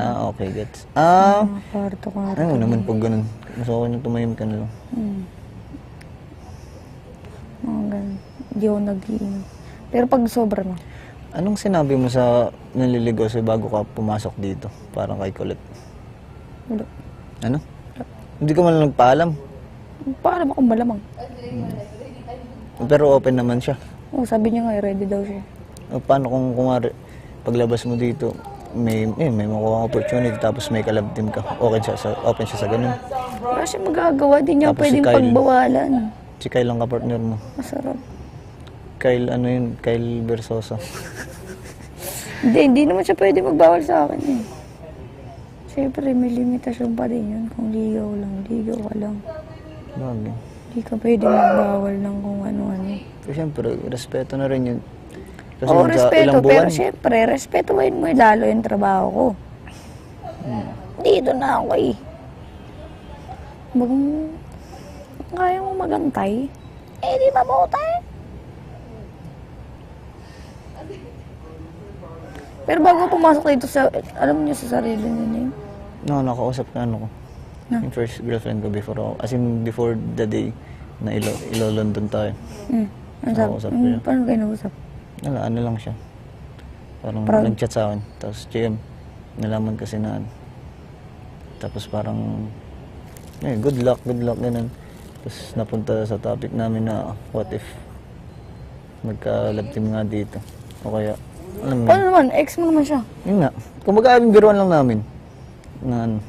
Okay, gets. Kwarto. Ayaw naman pag ganun. Mas okay na tumayim ka na lang. Mga ganun. Hindi ako nag-iinom. Pero pag sobra na. Anong sinabi mo sa naliligaw sa'yo bago ka pumasok dito? Parang kay Colette. Wala. Ano? Hindi ka man lang nagpaalam. Paano akong malamang? Pero open naman siya. Oo, sabi niya nga, ready daw siya. Paano kung kumari, paglabas mo dito, may makuha opportunity tapos may kalab team ka. Open siya sa ganun. Wala siya magagawa. Di niya Tapos si pwedeng Kyle. pagbawalan. Si Kyle ang kapartner mo. Masarap. Kyle, ano yun? Kyle Versosa. Hindi naman siya pwede magbawal sa akin eh. Siyempre, may limitasyon pa din yun. Kung ligaw ka lang. Bagay. Hindi ka pwede magbawal ng kung ano-ano. Pero siyempre, respeto na rin yun. Kasi Oo, sa respeto. ilang Pero buwan, siyempre, respetuhin mo lalo yung trabaho ko. Dito na ako eh. Kaya mo magantay? Eh, di mabutay. Pero bago pumasok dito sa, alam niyo sa sarili niyo na yun. nakausap ka ano ko. Na? Yung first girlfriend ko before ako. As in, before the day na ilo-London tayo. Ano sabi? Nakausap ko yun. Paano kayo nausap? Ano lang siya. Parang Proud. nag-chat sa akin. Tapos, GM, nalaman kasi na ano. Tapos parang, good luck, ganun. Tapos napunta sa topic namin na, what if magka-love team nga dito. O kaya, alam mo, Paano naman? Ex mo naman siya. yun nga. Kumbaga, biruan lang namin. Na ano,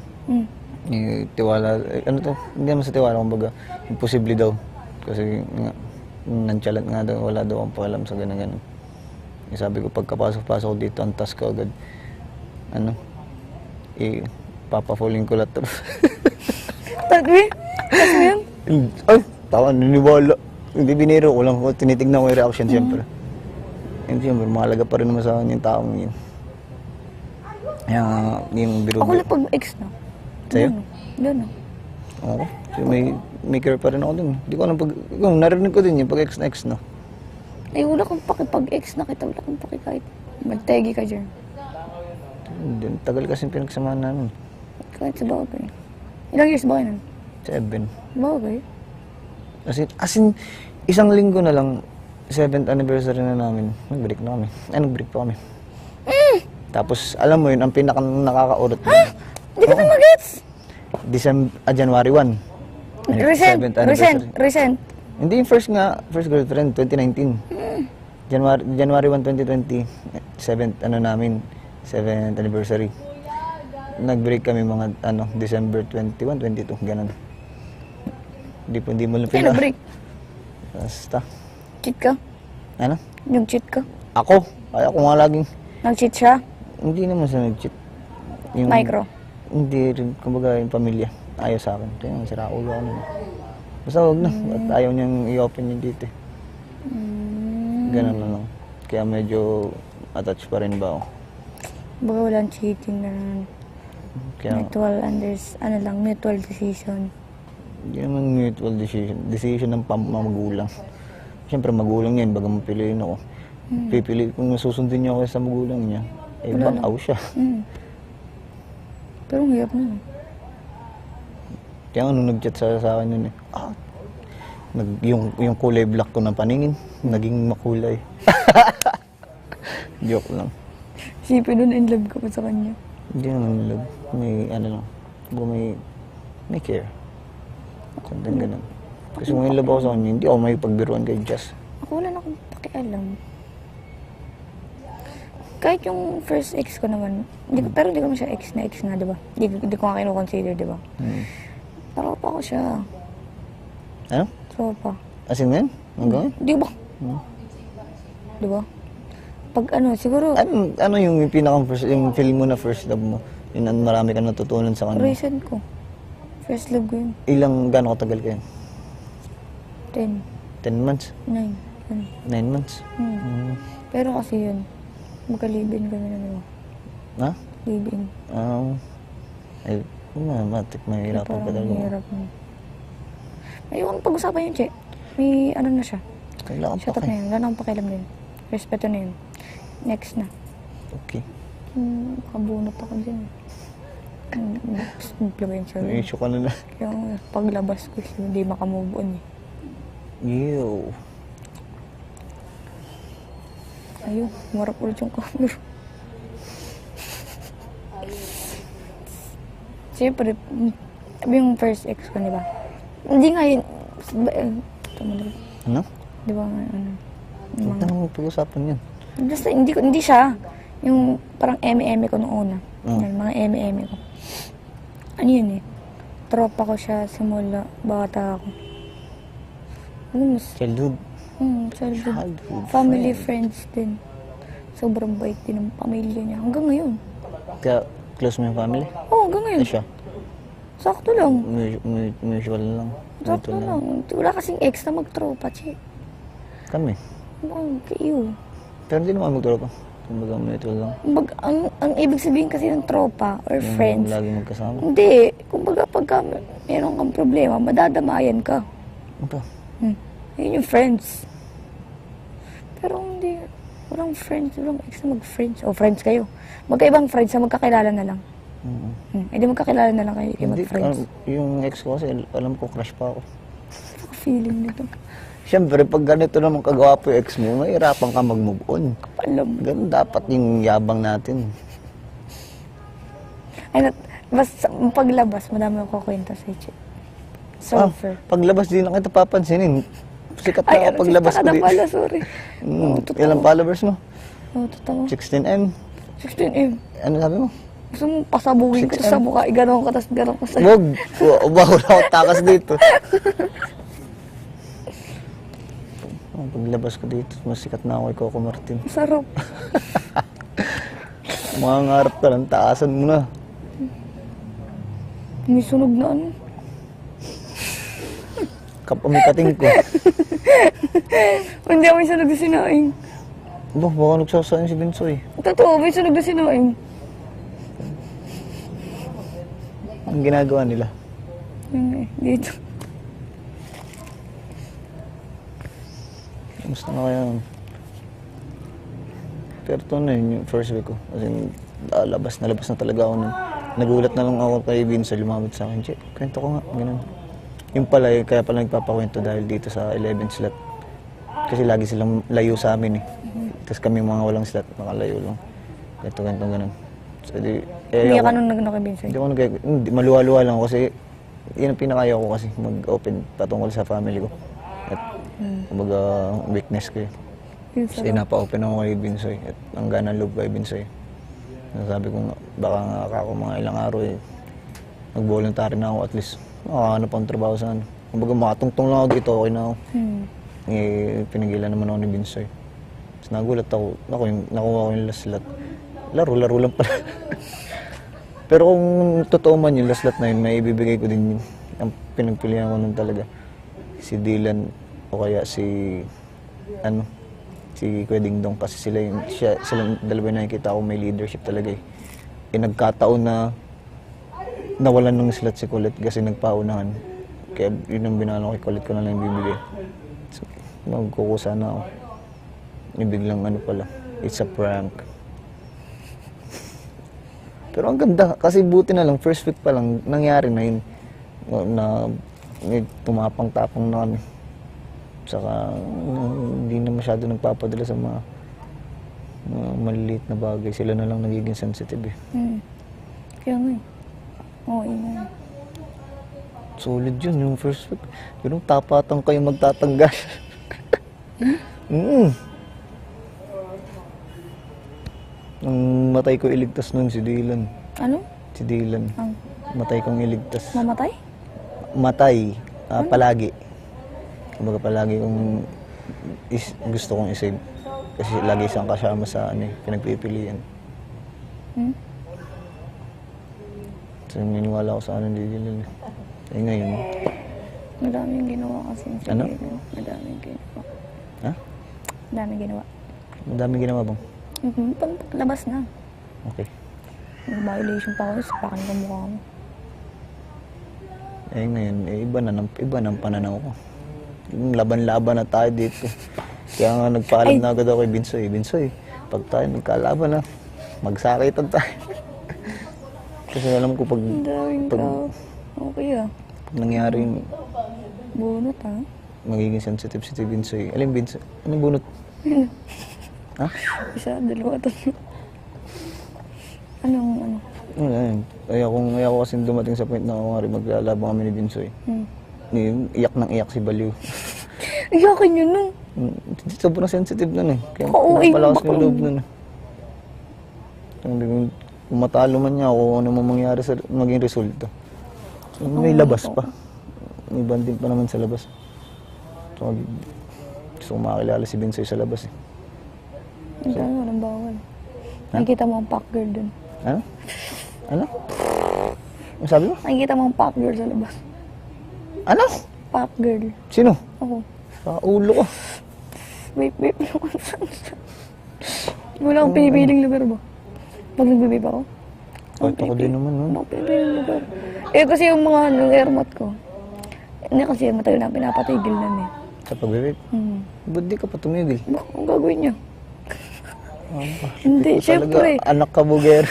tiwala, ano to, hindi naman sa tiwala, kumbaga, imposible daw. Kasi nga, nonchalant nga daw, wala daw akong pakialam sa ganun. Sabi ko, pagkapasok-pasok ko dito, ang task ko agad, papafuling ko lahat. Tagwi? Ex mo yun? Ay, tawa, niniwala. Hindi biniro ko lang, tinitignan ko yung reaction, siyempre. And siyempre, mahalaga pa rin naman sa akin yung taong yun. Kaya yung biro. Ako lang pag ex na. Sa'yo? Gano'n. Oo. So, may care pa rin ako dun. Hindi ko alam narinig ko din yung pag ex na ex, no? Eh, wala kang pakipag-ex na kita. Wala kang kahit magtegi ka dyan. Hindi, tagal kasi pinagsamahan namin. Kahit sa bagay. Ilang years ba kayo nun? 7. Bagay. As in, isang linggo na lang, 7th anniversary na namin, nag-break na kami. Nag-break pa kami. Tapos, alam mo yun, ang pinaka-nakakaurot. Hindi ka na mag-gets! January 1. Recent. Hindi yung first girlfriend, 2019. January 1, 2020, 7th anniversary. Nag-break kami mga December 21, 22, ganun. Hindi mo lang Kaya nag-break? Basta. Cheat ka? Ano? Nag-cheat ka? Ako nga laging, Nag-cheat siya? hindi naman sa nag-cheat. Micro? Hindi rin, kumbaga yung pamilya, ayaw sa akin. Kaya sira ulo ako nun. Basta huwag na, at ayaw niyang i-open yun dito. Ganun na lang. Kaya medyo attached pa rin ba ako. Baga walang cheating na Kaya, mutual decision. hindi naman mutual decision ng magulang. Siyempre magulang niya, baga mapiliin ako. Pipili, kung susundin niya ako sa magulang niya, bakaw siya. Pero ang hirap na. Kaya nung nag-chat sa akin yun yung kulay black ko ng paningin, naging makulay. Joke lang. Sipin nun, in love ka pa sa kanya. Hindi naman love. May lang. May care. Something ganun. Kasi kung in love ako sa kanya, hindi ako may pagbiruan kay Jess. Ako wala na akong pakialam. Kahit yung first ex ko naman, pero hindi ko naman siya ex na, di ba? Hindi ko nga kinu-consider, di ba? Tropa ko siya. Ano? Tropa. As in yan? Hanggang? Di ba? Di ba? Pag siguro, Ano yung pinaka-first, yung feel mo na first love mo? Yun ang marami ka natutunan sa kanya. recent ko. First love ko yun. Gano'ng katagal ka yun? 10, 10 months? 9. 9 months? Pero kasi yun, magka-live-in kami na naman. Ha? Live-in. Ay, matik, mahirapan ka Parang talaga. mahirap na. Ayoko na pag-usapan yun, Che. May na siya. Kailangan Shut pa up na yun. Wala na akong pakialam din. Respeto na yun. Next na. Okay. Nakabunot ako din. Influencer. May issue ka na na. Kaya paglabas ko, hindi makamove on eh. Ew. Ayun, marap ulit yung camera. Siyempre, yung first ex ko, di ba? Hindi nga yun. Ano? Di ba nga, ano? Huwag na naman pag-usapan yan. Basta, hindi siya. Yung parang eme-eme ko noong una. Mm. Yan, mga eme-eme ko. Ano yun eh? Tropa ko siya simula bata ako. Ano mas? Childhood. Childhood. Family friends din. Sobrang bait din ng pamilya niya. Hanggang ngayon. Kaya close mo yung family? Oo, hanggang ngayon. Siya? Sakto lang. Mutual lang. Sakto Mutual lang. Wala kasing ex na magtropa, che. Kami. Oo, kayo. Pero hindi naman magturo pa. Kumbaga mutual lang. Ang ibig sabihin kasi ng tropa or Yung friends, lagi magkasama. hindi. Kumbaga pagka meron kang problema, madadamayan ka. Ano? Yun yung friends. Pero hindi. Walang friends. Walang ex na mag-friends. O, friends kayo. Magkaibang friends na magkakilala na lang. Hindi magkakilala na lang kayo. Kayo Hindi, mag-friends. yung ex ko kasi alam ko crush pa ako. Feeling nito. Siyempre, pag ganito naman kagawa po yung ex mo, mahirapan ka mag-move on. Alam. Ganun dapat yung yabang natin. Ay, basta paglabas, madami ako kwenta sa Che. Surfer. Paglabas din lang kita papansinin. Sikat na Ay, ako paglabas ko na di. pala, sorry. Totoo. Ilang followers mo? Oo, totoo. 16M? 16M. Ano sabi mo? Gusto mong pasabugin ko 6M. sa mukha, iganon ka, tas ganon ko sa'yo. Wag! Wala ako takas dito. Paglabas ko dito, mas sikat na ako kay Coco Martin. Sarap. Mga ngarap ka lang, taasan mo na. May sunog na ano. Kapamikating ko. Hindi ako may sunog na sinaing. Baka nagsasayin si Binsoy. Totoo, may sunog na sinaing. Ang ginagawa nila. Yun eh, dito. Gusto na kaya. Pero ito na yun, yung first week ko. Kasi labas na talaga ako nun. Nagulat na lang ako kay Vince, lumabot sa akin. Che, kwento ko nga, ganun. Yung pala, kaya pala nagpapakwento dahil dito sa 11 slot. Kasi lagi silang layo sa amin eh. Tapos kami mga walang slot, nakalayo lang. Ganito, ganun. So, Hindi ka nung nagkabinsa. Hindi ako maluwa-luwa lang ako kasi yun ang pinakaya ko kasi mag-open patungkol sa family ko. At kumbaga weakness ko eh. Kasi napa-open ako kay Binsoy at ang gana loob kay Binsoy. Sabi ko nga, baka nga ako mga ilang araw eh, nag-voluntary na ako at least makahanap akong trabaho sa ano. Kumbaga makatungtong lang ako dito, okay na ako. Eh, pinigilan naman ako ni Binsoy. Tapos nagulat ako, nakuha ko yung last slot. Laro lang pala. Pero kung totoo man yung last slot na yun, may ibibigay ko din yun. Ang pinagpilihan ko nun talaga. Si Dylan o kaya si Kuya Dingdong kasi sila dalawa na nakikita ko may leadership talaga eh. Nagkataon na nawalan ng slot si Colette kasi nagpaunahan. Kaya yun ang binalo kay Colette ko na lang bibigay. So, magkukusa na ako. Biglang pala, it's a prank. Pero ang ganda, kasi buti na lang, first week pa lang, nangyari na yun. Na may tumapang-tapang na kami. Saka hindi na masyado nagpapadala sa mga maliliit na bagay. Sila na lang nagiging sensitive eh. Kaya nga eh. Oo, yun. Solid yun, yung first week. Pero tapatang kayo magtatanggal. Ang matay ko iligtas nun si Dylan. Ano? Si Dylan. Matay kong iligtas. Mamatay? Matay. Palagi. Kumbaga palagi kong gusto kong isave. Kasi lagi siyang kasama sa pinagpipilian. So niniwala ko sa ni Dylan. Eh ngayon. Madaming ginawa kasi. Ano? Madaming ginawa. Ha? Madaming ginawa. Madaming ginawa bang? Paglabas na. Okay. Violation pa ako, sapakan ko mukha mo. Eh ngayon, iba ng pananaw ko. Yung laban-laban na tayo dito. Kaya nga nagpaalam na agad ako kay Binsoy. Binsoy, pag tayo nagkalaban na, magsakitan tayo. Kasi alam ko pag, Ang daming pag tao. Okay ah. nangyari yung Bunot ah. magiging sensitive si Binsoy. Alin Binsoy? Anong bunot? Ha? Isa, dalawa, tatlo. Anong ano? Wala yun. Ayaw ko kasi dumating sa point na ako nga rin maglalabang kami ni Binsoy. Iyak ng iyak si Baliw. Iyakin yun nun. Sobrang sensitive nun eh. Kaya Oo, pinapalakas ko bakla. yung loob nun eh. Sabi ko, kung matalo man niya ako, ano man mangyari sa maging resulta. May labas pa. May banding pa naman sa labas. So, gusto ko makakilala si Binsoy sa labas eh. Ang dami, walang bawal. Nakikita mo ang pack girl dun. Ano? Ano? Ano sabi mo? Nakikita mo ang pack girl sa labas. Ano? Pack girl. Sino? Ako. Sa ulo ko. Vape lang ako. Wala akong pinipiling lugar ba? Pag nagbe-vape ako? Kahit ako din naman nun. Wala akong pinipiling lugar. Eh kasi yung mga airmat ko. Hindi kasi matagal na pinapatigil nun eh. Sa pag-vape. Ba't di ka pa tumigil? Baka ang gagawin niya? Hindi, Ikaw syempre. talaga, anak ka buger.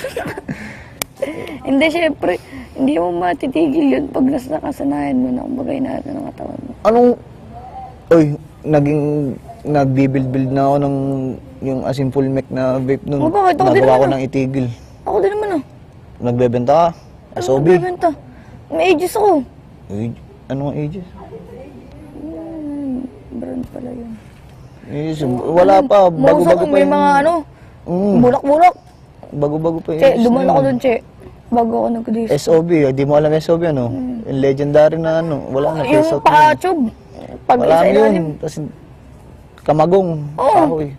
Hindi, syempre. Hindi mo matitigil yun pag nasa nakasanayan mo na kumbagay na ng katawan mo. Anong... Oy, nagbibuild na ako ng yung asin full mech na vape nun. Oh, bakit? Ako din Nagawa ko naman, ng itigil. Ako din naman ah. Nagbebenta ka? SOB? Nagbebenta. May ages ako. Anong ages? Brand pala yun. Ages, wala pa. Bago-bago pa may yung... mga ano, bulak-bulak. Bago-bago pa yung Che, ages duman na ako yun. dun, Che. Bago ako nag-disco. SOB, di mo alam SOB ano? Yung legendary na ano. Wala na. Yung face out na yun. pa-tube. Pag Wala sa na ilalim. yun. Kasi kamagong. Oo. Kahoy.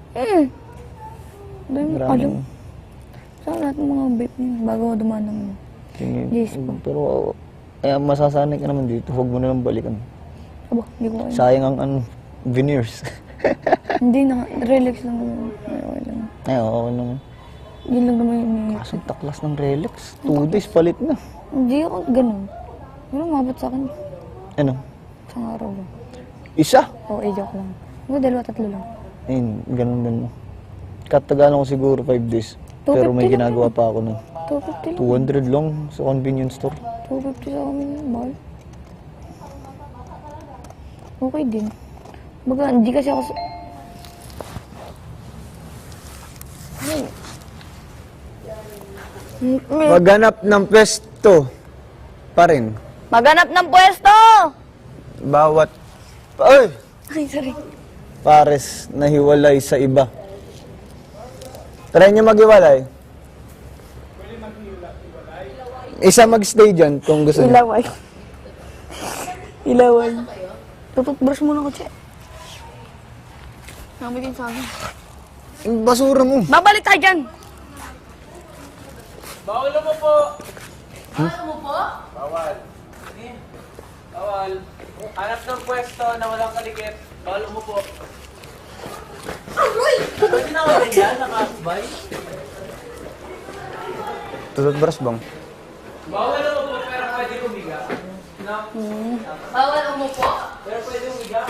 Dahil mo Maraming... alam. Saan lahat ng mga vape niya, bago ako dumaan ng disco. Pero masasanay ka naman dito. Huwag mo na lang balikan. Aba, hindi ko kaya. Sayang ang ano, veneers. Hindi na, relax lang naman. Okay lang. Ay, oo naman. Yun lang naman yung Kaso taklas ng Relax. 2 days palit na. Hindi ako ganun. Ano umabot sa akin? Ano? Isang araw lang. Isa? Oo, joke lang. Ako, dalawa, tatlo lang. Ayun, ganun din mo. Katagalan ko siguro 5 days. Pero 250 may lang ginagawa pa ako nun. 250 lang. 200 lang sa convenience store. 250 sa amin yun, mahal. Okay din. Baga, hindi kasi ako... Maghanap ng pwesto pa rin. Maghanap ng pwesto! Bawat... Ay! Ay, sorry. Pares na hiwalay sa iba. Try nyo maghiwalay. Isa magstay dyan kung gusto nyo. Ilaway. Ilaway. Tututbrush muna ko, Che. Nakabitin sa akin. Yung basura mo. Babalik tayo dyan! Bawal mo po! Bawal mo po? Bawal. Bawal. Hanap ng pwesto na walang kalikit. Bawal mo po. Aroy! Pwede na ako ganyan, nakakabay. Tututbrush bang? Bawal mo po, pero pwede umiga. No? Bawal mo po? Pero pwede umiga.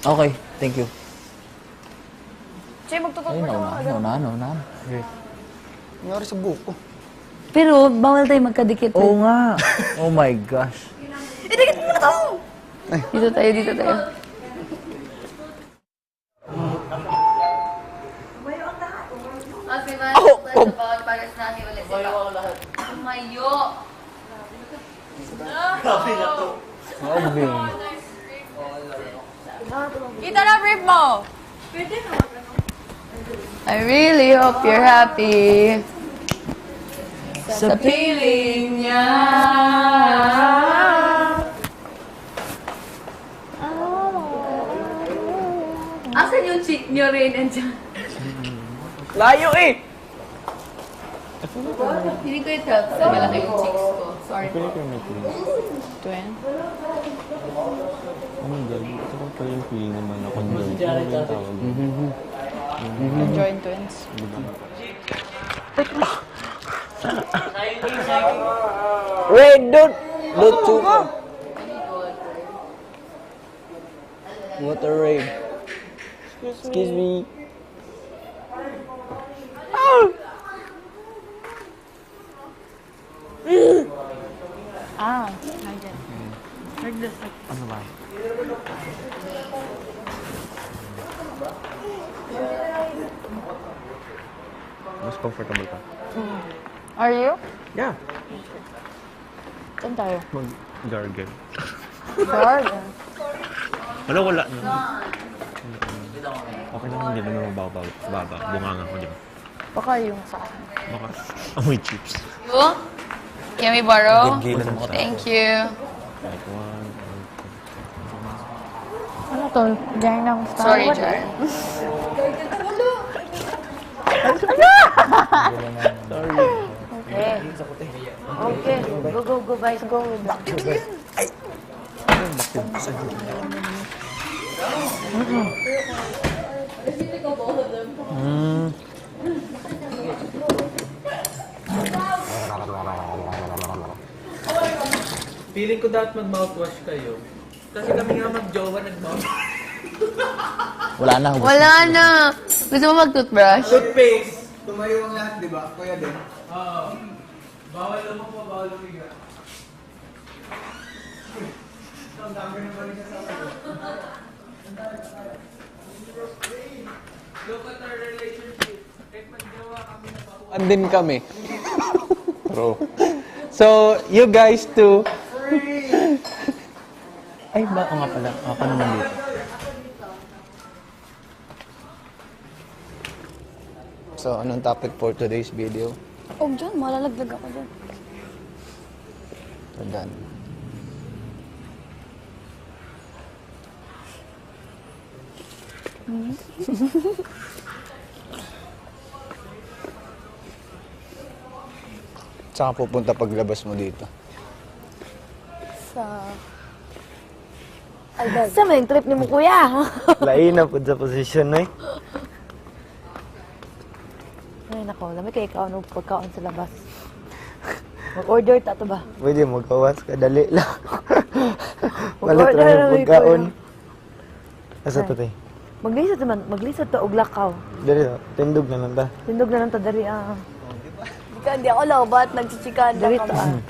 Okay, thank you. Che, magtututbrush ako. Naunahan. Nangyari sa buko. Pero, bawal tayo magkadikit. Oo nga. Oh my gosh. Idikit mo na to! Dito tayo, dito tayo. Tumayo! Oh, bing. Kita na brief mo! I really hope you're happy sa piling niya. Asan yung cheek niyo rin? Andiyan. Layo eh! Hindi ko ito. So, malaki yung cheeks ko. Sorry po. Twin? Ito ko pa yung feeling naman ako doon. Joint twins. Red, don't suka. What a raid. Excuse me. Mas comfortable ka. Are you? Yeah. Saan tayo? Mag-gargle. Garden. Wala na. Okay lang, hindi naman mababa. Bunganga ko, di ba? Baka yung sa akin. Baka amoy chips. You? Can we borrow? Gigilan mo ka. Thank you. Like one, Ano to? Diyan ng Star Sorry, Wars. Jar. Okay. Okay. Go, guys. Go with that. Feeling ko dapat mag-mouthwash kayo. Kasi kami nga mag-jowa nag-mouthwash. Wala na. Wala na. Gusto mo mag-toothbrush? Toothpaste! Tumayo ang lahat, di ba? Kuya din. Oo. Bawal lumako, bawal lumiga. Ang dami na balik sa akin. Look at our relationship. Kahit mag-jowa kami na pa. Andin kami. Bro. So, you guys too. Ay, ba? O nga pala. Ako naman dito. So, anong topic for today's video? Oh, dyan. Malalaglag ako dyan. So, done. Saan ka pupunta paglabas mo dito? Sa... Ay, sa main trip ni mo, kuya. Lain na po sa position na eh. Ay, nako. Lamig kayo ikaw ng pagkaon sa labas. Mag-order ta to ba? Pwede magkawas ka, dali lang. Mag-order na may pagkaon. kuya. Asa to tayo? Maglisod to og lakaw. Dali lang, tindog na lang ta. Tindog na lang ta dari Hindi ako lobat, nagchichikan dari ta.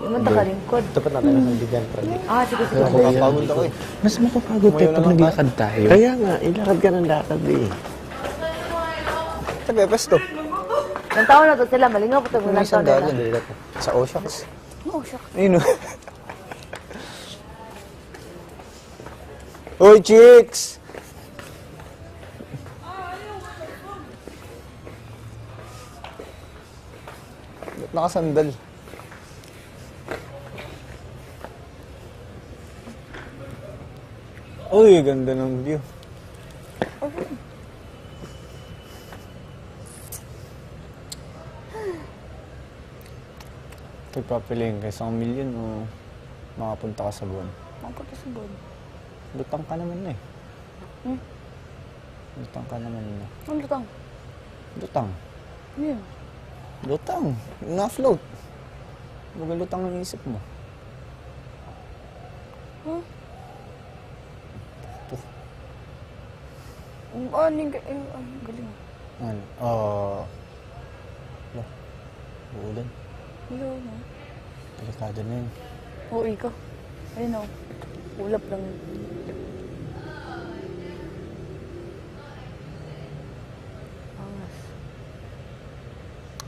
Naman ta kalingkod. Tapat natin ang sandigan, Pradi. Sige. Mapapagod ako eh. mas mapapagod tayo pag naglakad tayo. Kaya nga, ilakad ka ng lakad eh. Sa Pepes to. Nang taon na to sila, malingaw po ito. May isang daan yan, dali lang. Sa Oshax. Oh, shucks. Ayun o. Hoy, chicks! Ba't nakasandal? Uy, ganda ng view. Pagpapiliin ka isang milyon o makapunta ka sa buwan? Mapunta sa buwan. Lutang ka naman na eh. Lutang ka naman na. Ano lutang? Lutang. Yun. Lutang. Yung na-float. Huwag lutang ang isip mo. Galing. Ano? Wala. Uulan. Hello, no? Delikado na yun. Oo, ikaw. Ayun, no? Ulap lang. Angas.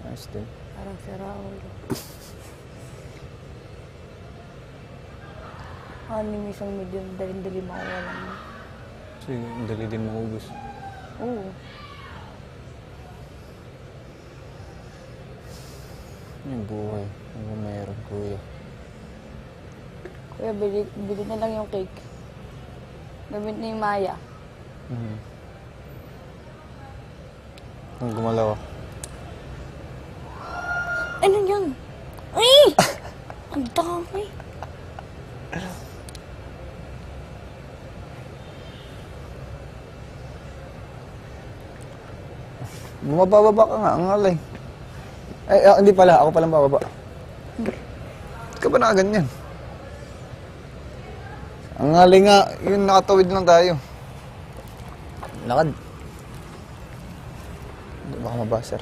Ayos din. Parang si Raul. Yung isang medium, dali-dali makawalan mo. Kasi ang dali din maubos. Oo. Yung buhay. Ano ba meron, kuya? Kuya, bili na lang yung cake. Gamit ni Maya. Ang gumalaw. Ano yan? Ay! Ang dami. Bumababa ka nga, ang alay. Ay, hindi pala. Ako palang bababa. Ka ba nakaganyan? Ang alay nga, yun nakatawid lang tayo. Lakad. Baka mabaser.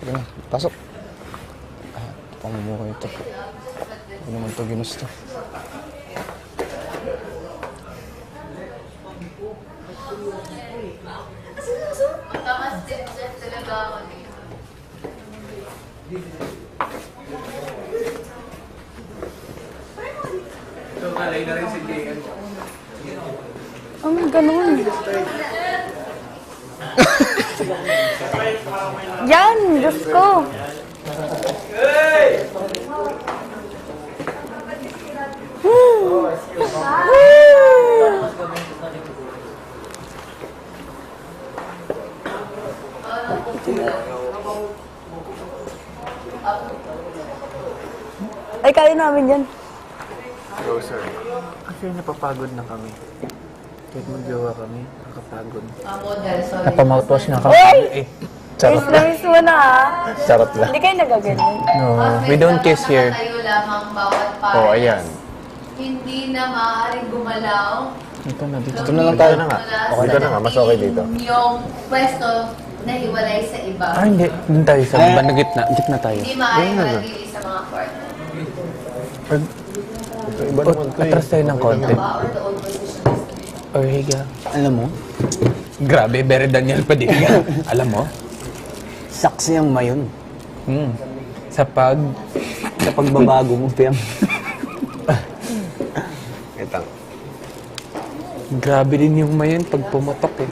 Sige na, pasok. Pamumuhay ito. Hindi naman ito ginusto. Magkama-step-step talaga ako dito. So, malay na rin si Jayan. Ganun. Yan, Diyos ko. Ay, kaya namin yan. Go, sir. Kasi napapagod na kami. Kahit magjowa kami, nakapagod. Model, sorry. Napamouthwash na ka. Uy! Eh, charot Miss na miss mo na ha. Charot lang. Hindi kayo nagaganyan. No, we don't kiss here. Tayo lamang bawat pares. Oh, ayan. Hindi na maaaring gumalaw. Ito na, dito. Dito na lang tayo na nga. Okay, dito na nga. Mas okay dito. Yung pwesto na hiwalay sa iba. Ah, hindi. Doon tayo sa banda gitna. Gitna tayo. Hindi maaaring malagili sa mga kwarto. Iba naman ito atras tayo ng konti. Ba, or the old position. Or higa. Alam mo, Grabe, very Daniel Padilla. Alam mo? saksi ang mayon. Sa Sa pagbabago mo, Piam. Ito. Grabe din yung mayon pag pumotok eh.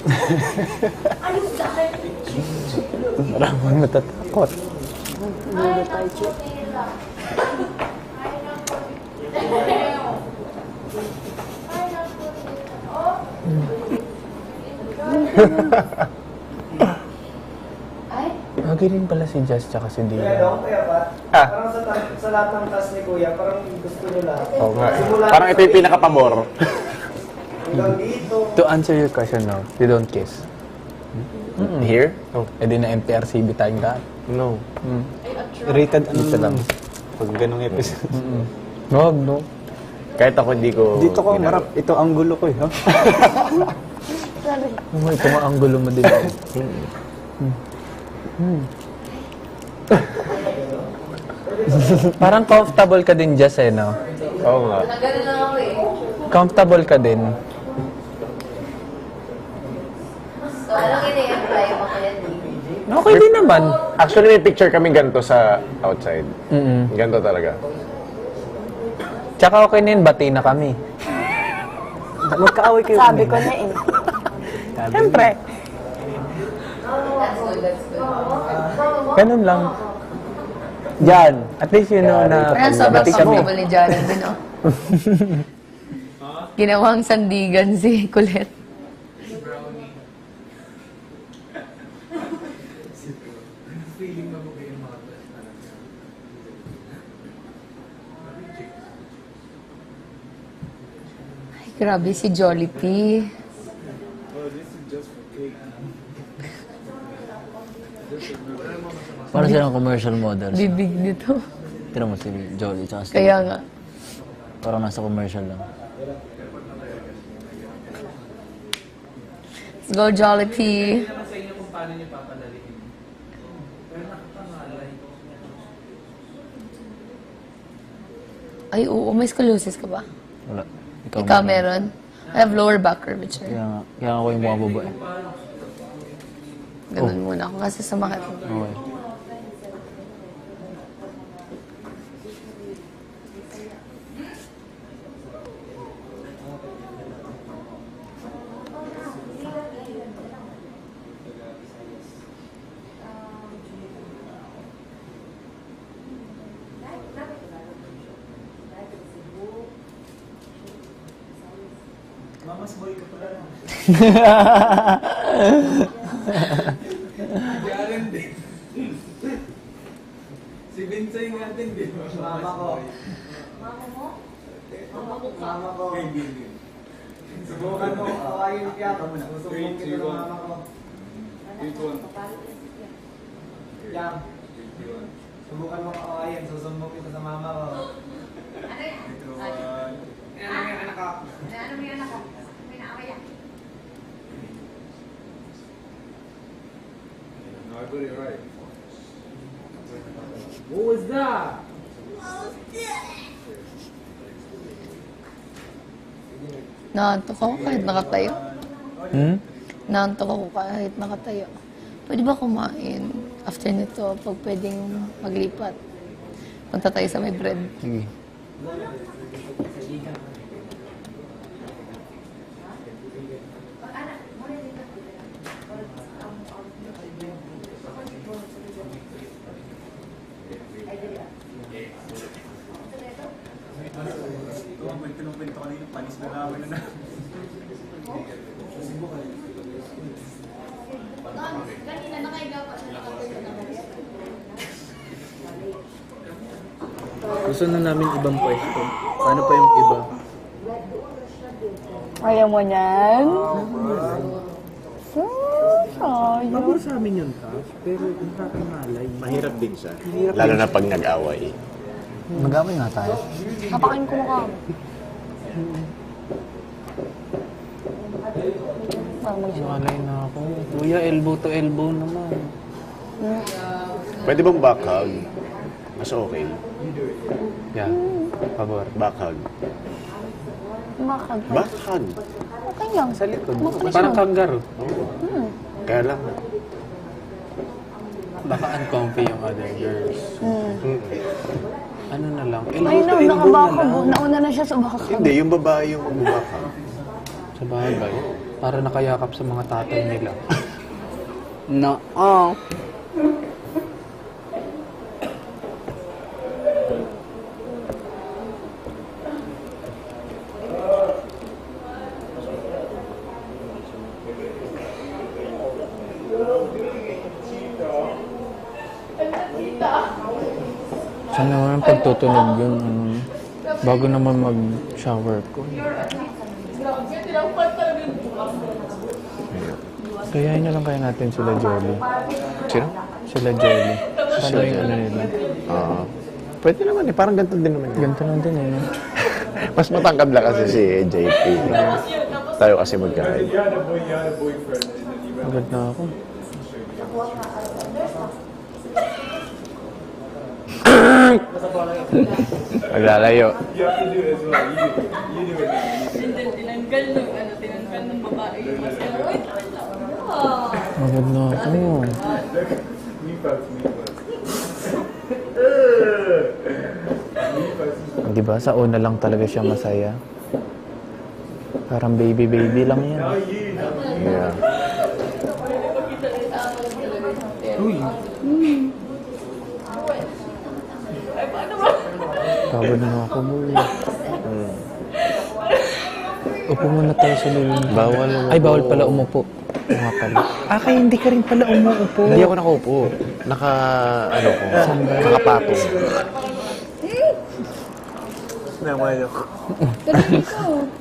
Maraming matatakot. Ay, Ganyan pala si Jazz tsaka si Dina. Ano, Kuya Pat? Ah. Parang sa lahat ng task ni Kuya, parang gusto nyo lahat. Oo nga. Simula Parang ito yung pinakapabor. hanggang dito. To answer your question now, you don't kiss. Here? Oh. Eh di na MPRCB tayong lahat. No. Rated ano Dito lang. Pag ganong episode. No, no. Kahit ako hindi ko... Dito ko, marap. Ito ang gulo ko eh. Ha? Oh, ito nga ang gulo mo din. Parang comfortable ka din, Jess, eh, no? Oo nga. nagano lang ako eh. Comfortable ka din. So, anong ini-apply mo kaya din? Okay din naman. Actually, may picture kami ganito sa outside. Mm-mm. Ganito talaga. Tsaka okay na yun, bati na kami. Magkaaway kayo. Sabi ko na eh. Siyempre. That's good, that's good. Ganun lang. Yan. At least you know na Parang sobrang bati kami. comfortable ni Jaren din, oh. Ginawang sandigan si Colette. Ay, grabe si Jollibee. Parang silang commercial models. Bibig nito. Tira mo si Jolly tsaka si... Kaya nga. Parang nasa commercial lang. Let's go, Jollibee. Naman sa inyo kung paano nyo papadalihin. Pero nakapangalay. Ay, oo. May scoliosis ka ba? Wala. Ikaw meron? I have lower back curvature. Kaya nga ako yung mga babae. Ganun muna ako kasi sumakit. Okay. Mamas boy ka pala. Jaren din. Si Vincent natin, di ba? Mama ko. Mama ko. Subukan mo kawain piyak. Susubong kita ng mama ko. Piyak. Subukan mo kawain. Susumbong kita sa mama ko. Who was that? Naantok ako kahit nakatayo. Naantok ako kahit nakatayo. Pwede ba kumain after nito pag pwedeng maglipat? Punta tayo sa may bread. Sige. Ito ang kwento kanina, panis na namin na. Gusto na namin ibang pwesto. Ano pa yung iba? Ayaw mo niyan? Sayang. Pabor sa amin yun, Taf. Pero nakakangalay. Mahirap din siya. Lalo na pag nag-away. Mag-away nga tayo. Napakain ko mukha mo. Malay na ako. Kuya, elbow to elbow naman. Pwede bang backhug? Mas okay. Yeah. Pabor. Backhug. Makag. Backhug. Okay lang. Sa likod. Mabilis Parang lang. kangaroo. Kaya lang. Baka uncomfy yung other girls. Ano na lang? Ay, Elbow to elbow na nakabakag. lang. Nauna na siya sa bakag. Hindi, yung babae yung magbabackhug. Sa bagay. Para nakayakap sa mga tatay nila. No. Sana naman pagtutunog yun. Bago naman mag-shower ko. Kaya na lang kaya natin sila Jolly. Sino? Sila Jolly. Paano yung ano nila? Pwede naman eh. Parang ganito din naman. Ganito lang din eh. No? Mas matangkad lang kasi si JP. Tayo kasi magkain. Agad na ako. Maglalayo. Agad na ako. Di ba? Sa una lang talaga siya masaya. Parang baby lang yan. Yeah. Pagod na ako, boy. Upo muna tayo sa lulong. Bawal Ay, bawal pala umupo. Nga pala. Kaya hindi ka rin pala umuupo. Hindi ako nakaupo. Nakapatong.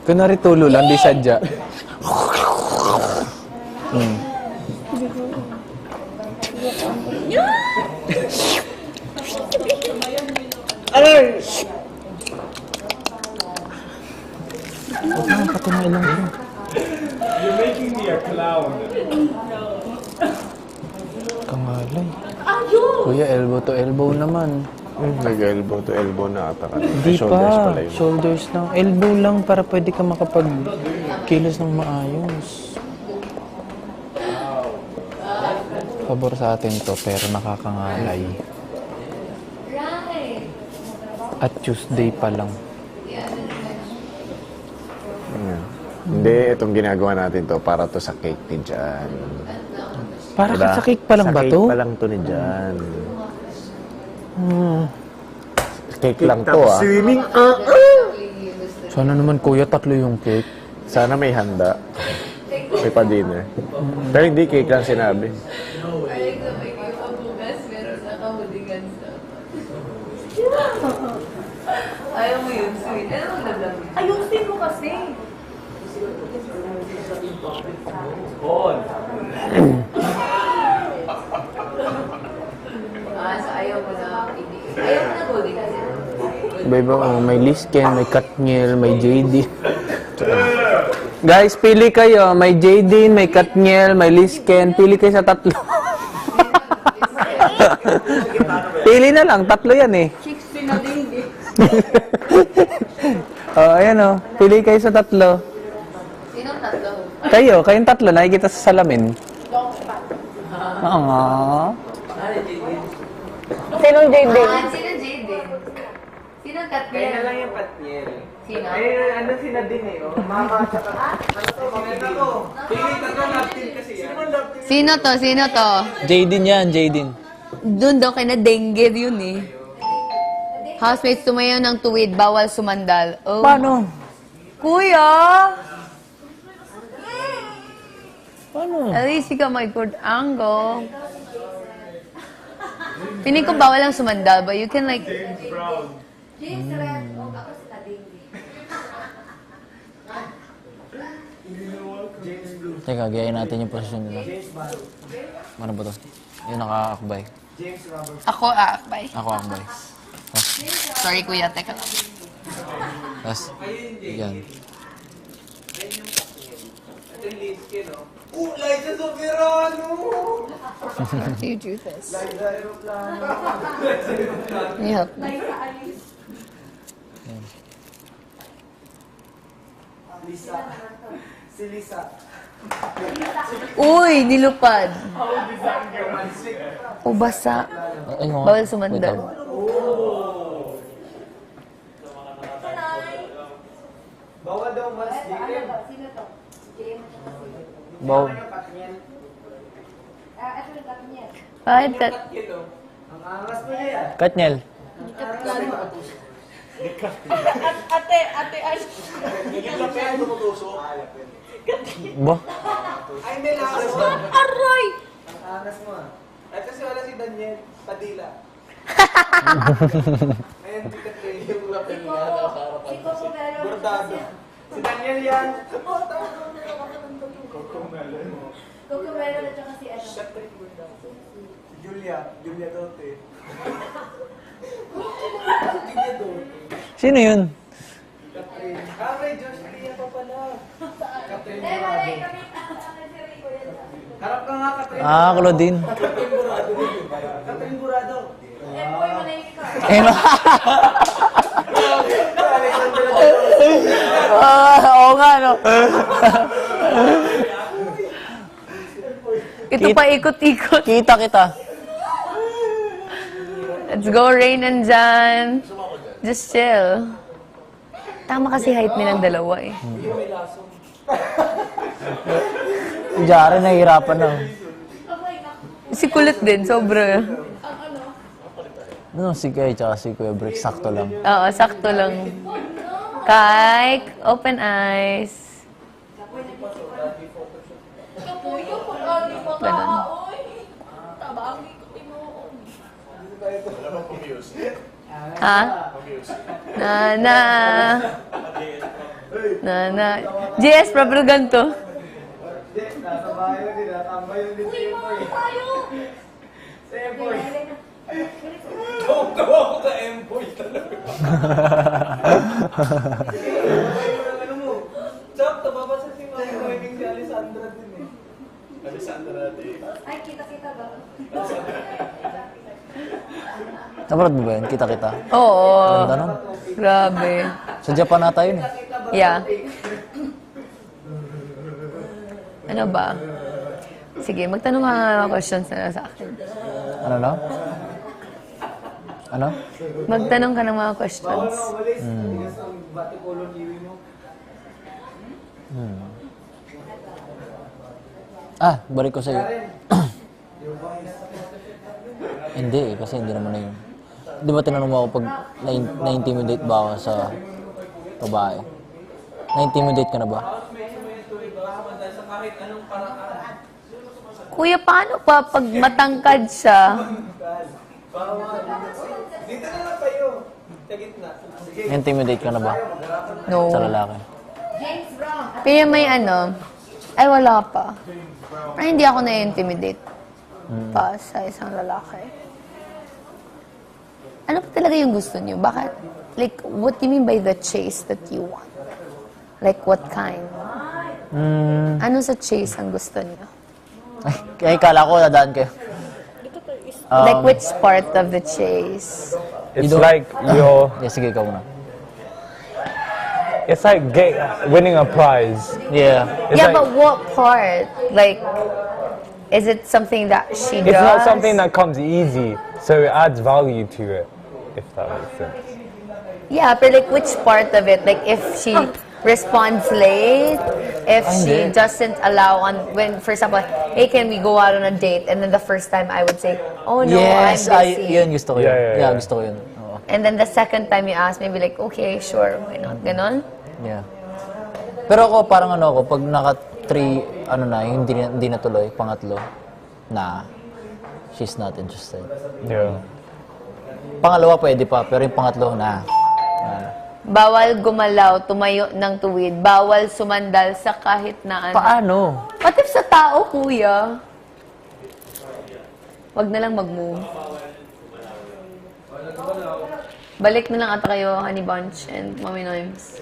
Kunwari tulo lang, di sadya. Katunay lang yun. You're making me a clown. Kangalay. Kuya, elbow to elbow naman. Nag-elbow to elbow na ata ka. Hindi Shoulders pa. pala yun. Shoulders lang. Elbow lang para pwede ka makapag-kilos ng maayos. Pabor sa atin to, pero nakakangalay. At Tuesday pa lang. Hindi, itong ginagawa natin to para to sa cake ni Jan. Para ka sa cake pa lang ba to? Sa cake pa lang to ni Jan. Cake lang to Swimming. Sana naman kuya, 3 yung cake. Sana may handa. May pa-dinner. Pero hindi, cake lang sinabi. Ayaw mo yun, sweet. Ano ang lalang? Ayusin mo kasi. So ayaw mo na ibigay. Ayaw mo na golden kasi. Iba-iba, may Lisken, may Katniel, may JD. Guys, pili kayo. May JD, may Katniel, may Lisken. Pili kayo sa 3. Pili na lang. 3 yan eh. Chicks na din eh. Ayan o. Pili kayo sa 3. Sinong tatlo? Kayong tatlo, nakikita sa salamin. Oo nga. Sinong Jaden? Sino Jaden? Sino Katniel? Kaya na lang yung Katniel. Sino? Ano si Nadine eh, oh. Mama at saka... Ano to? Sige, tatlo love team kasi yan. Sino to? Sino to? Jaden yan, Jaden. Doon daw kay na dengue yun eh. Housemates tumayo ng tuwid, bawal sumandal. Oh. Paano? Kuya! Paano? At least you got my good angle. Piling ko bawal lang sumandal, but you can like... Teka, gayahin natin yung posisyon nila. Ano ba to? Yung nakaakbay. Ako, bye. Ako akbay. Sorry kuya, teka lang. Tapos, yan. Ito yung Linsky, no? Oh, Liza Soberano! Do you do this? Can you help me? Lisa. Si Lisa. Uy, nilupad. O basa. Ay, nga. Bawal Wait sumandal. lang. Bawal daw mas Jaden. Bow. Bakit ka? Ang angas mo niya yan. Katniel. Bo? Ay, may lakas. Ang angas mo ah. At kasi wala si Daniel Padilla. Ayun, si Katniel yung lapel niya. Nasa harapan ko. Bordado. Si Daniel yan. Si Julia. Julia Dote. Sino yun? Ah, may Josh Lia pa pala. Catherine Burado. Harap ka nga, Katrin. Ah, Claudine. Catherine Burado. Eh, no? Oo nga, no? Ito pa ikot-ikot. Kita kita. Let's go, Rain and Jan. Just chill. Tama kasi height nilang dalawa eh. Jari, nahihirapan na. Si kulit din, sobra. Ano, si Kay tsaka si Kuya Brick, sakto lang. Oo, sakto lang. Kike, open eyes. Ganun. Ha? Nana. Nana. JS, probably ganito. Nasa bayo din. Natambay yung din si Empoy. Si Empoy. Tawa ko ka Emboy talaga. Ano mo? Chop, tababasa si Mami Koening si Alessandra din eh. Alessandra din. Ay, kita-kita ba? Naparad mo ba yun? Kita-kita. Oo. Ganda nun. Grabe. Sa Japan nata yun eh. Yeah. Ano ba? Sige, magtanong ka nga mga questions na sa akin. Ano na? Ano? Magtanong ka ng mga questions. Walis. Tigas ang bati kulong iwi mo. Ah, balik ko sa'yo. Hindi eh, kasi hindi naman na yun. Di ba tinanong mo ako pag na-intimidate ba ako sa babae? Na-intimidate ka na ba? Kuya, paano pa pag matangkad siya? Dito na lang kayo. Sa gitna. Na-intimidate ka na ba? No. Sa lalaki? Pero may ano, ay wala pa. Ay, hindi ako na-intimidate pa sa isang lalaki. Ano pa talaga yung gusto niyo? Bakit? Like, what do you mean by the chase that you want? Like, what kind? Ano sa chase ang gusto niyo? Ay, kala ko dadaan kayo. Like, which part of the chase? It's like you... Yeah, sige, ikaw na. It's like winning a prize. Yeah. It's Yeah, like, but what part? Like, is it something that she does? it's not something that comes easy, so it adds value to it, if that makes sense. Yeah, but like which part of it? Like if she responds late, if she doesn't allow when, for example, hey, can we go out on a date? And then the first time I would say, oh no, Yes, I'm busy. yun gusto ko yun. Yeah. Gusto ko yun. Oo. And then the second time you ask, maybe like, okay, sure, why not? Ganon? Yeah. Pero ako, parang pag naka-3, yung hindi natuloy, pangatlo, she's not interested. Yeah. Pangalawa, pwede pa, pero yung pangatlo, Bawal gumalaw, tumayo ng tuwid. Bawal sumandal sa kahit na ano. Paano? Pati sa tao, kuya. Wag na lang mag-move. Balik na lang ata kayo, Honey Bunch and Mommy Noims.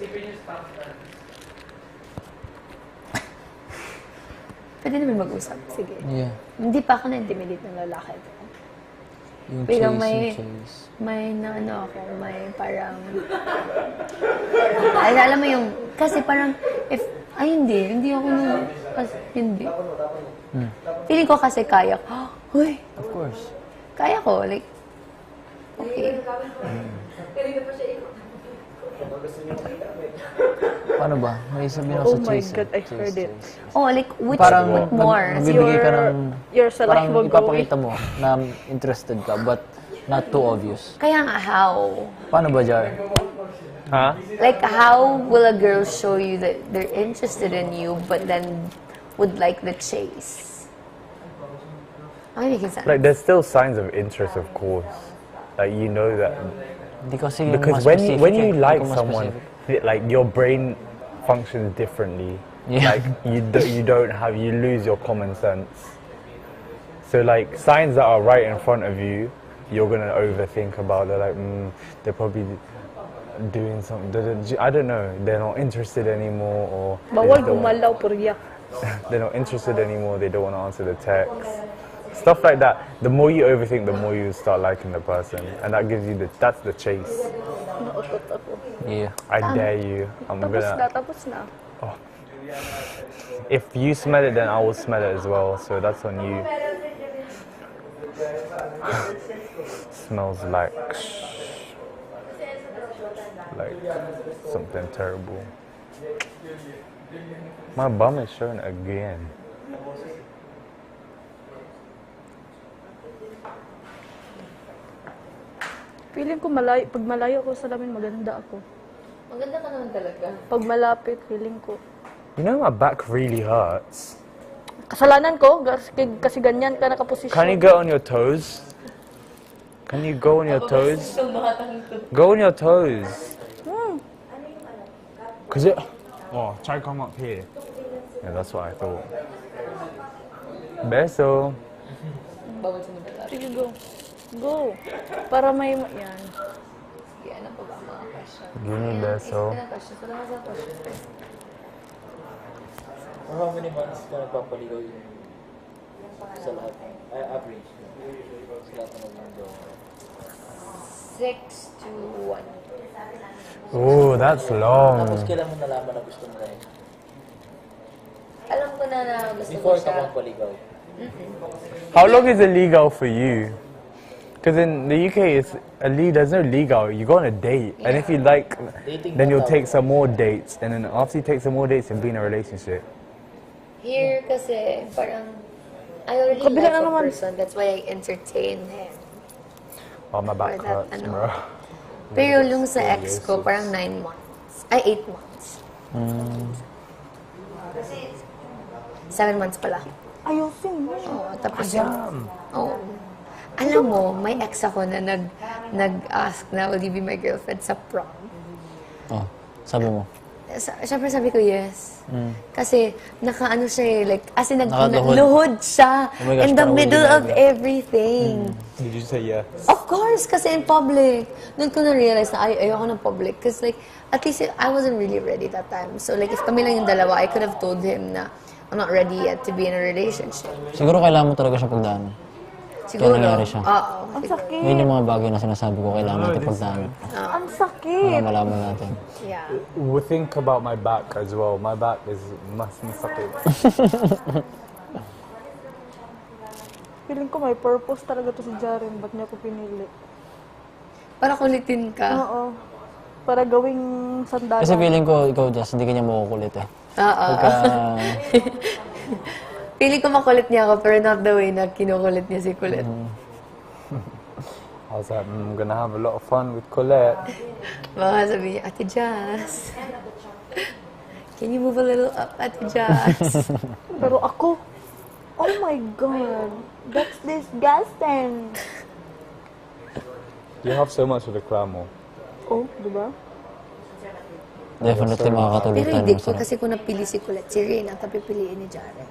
Pwede naman mag-usap. Sige. Yeah. Hindi pa ako na-intimidate ng lalaki. Yung Pero chase. may ako, may parang... Ay, alam mo yung... Kasi parang, hindi ako hindi. Feeling ko kasi kaya ko. Uy! Of course. Kaya ko, like, okay. Paano ba? May sabihin ako sa chase. Oh my God, I heard it. Oh, like, what more? Magbibigay ka ng... Your saliva Parang going. ipapakita mo na interested ka, but not too obvious. Kaya nga, how? Paano ba, Jar? Huh? Like, how will a girl show you that they're interested in you, but then would like the chase? Am I making sense? Like, there's still signs of interest, of course. Like, you know that. Hindi kasi Because mas when specific you eh. like Hindi ko mas someone, specific. like, your brain functions differently. Yeah. Like, you lose your common sense. So, like, signs that are right in front of you, you're going to overthink about. They're like, they're probably doing something. I don't know. They're not interested anymore, or they Bawal just don't want- gumalaw, purya. they're not interested anymore. They don't want to answer the text. Stuff like that. The more you overthink, the more you start liking the person, and that gives you that's the chase. Nautot ako. Yeah. I dare you. I'm gonna. Tapos na. If you smell it, then I will smell it as well. So that's on you. Smells like something terrible. My bum is showing again. Feeling ko pag malayo ako sa lamin, maganda ako. Maganda ka naman talaga. Pag malapit, feeling ko. You know my back really hurts. Kasalanan ko, kasi ganyan ka nakaposisyon. Can you go on your toes? Can you go on your toes? Go on your toes. Cause it. Oh, try come up here. Yeah, that's what I thought. Beso. Sige, go. Go. Para may... Yan. Yan ang pa mga question. Give me beso. Questions. Wala ka sa questions. How many months ka nagpapaligaw sa lahat? Average. Sa lahat ng mundo. 6 to 1. Oh, that's long. Tapos kailan mo nalaman na gusto mo na yun? Alam ko na gusto ko Before ka siya. magpaligaw. How long is illegal for you? Because in the UK, there's no legal. You go on a date, and if you like, then you'll take some more dates, and then after you take some more dates, you'll be in a relationship. Here kasi parang I already Kabila like na a naman. person. That's why I entertain him. Oh, my back Or that, hurts, ano. bro. Pero yung sa ex ko, parang 9 months. Ay, 8 months. 7 months pala. Ayusin mo. Oo, tapos Oo. Alam mo, may ex ako na nag-ask na, will you be my girlfriend sa prom? Oh, sabi mo. Siyempre sabi ko, yes. Kasi, naka-ano siya eh, like, as in, Nakaluhod. luhod siya Oh my gosh, in the parang middle Willy of Wonka. everything. Did you say yes? Of course, kasi in public. Doon ko na-realize na ayoko ng public. Because like, at least I wasn't really ready that time. So like, if kami lang yung dalawa, I could have told him na I'm not ready yet to be in a relationship. Siguro kailangan mo talaga siya pagdaan. Siguro. nangyari siya. Oo. Ang sakit. Yun yung mga bagay na sinasabi ko kailangan natin pagdaan. Ang sakit. Para malaman natin. Yeah. We think about my back as well. My back is mas masakit. Feeling ko may purpose talaga to si Jaren. Ba't niya ko pinili? Para kulitin ka. Oo. Para gawing sandala. Kasi feeling ko, ikaw, Jess, hindi ka niya makukulit eh. Oo. Pagka, Feeling ko makulit niya ako, pero not the way na kinukulit niya si Kulit. I was like, I'm gonna have a lot of fun with Colette. Baka sabi niya, Ate Jazz, can you move a little up, Ate Jazz? Pero ako, oh my God. That's disgusting. You have so much of the clamor. Oh, di ba? definitely makakatulog Pero tayo hindi ng ko, masarap. kasi kung napili si Kulit, si Rain ang kapipiliin ni Jaren.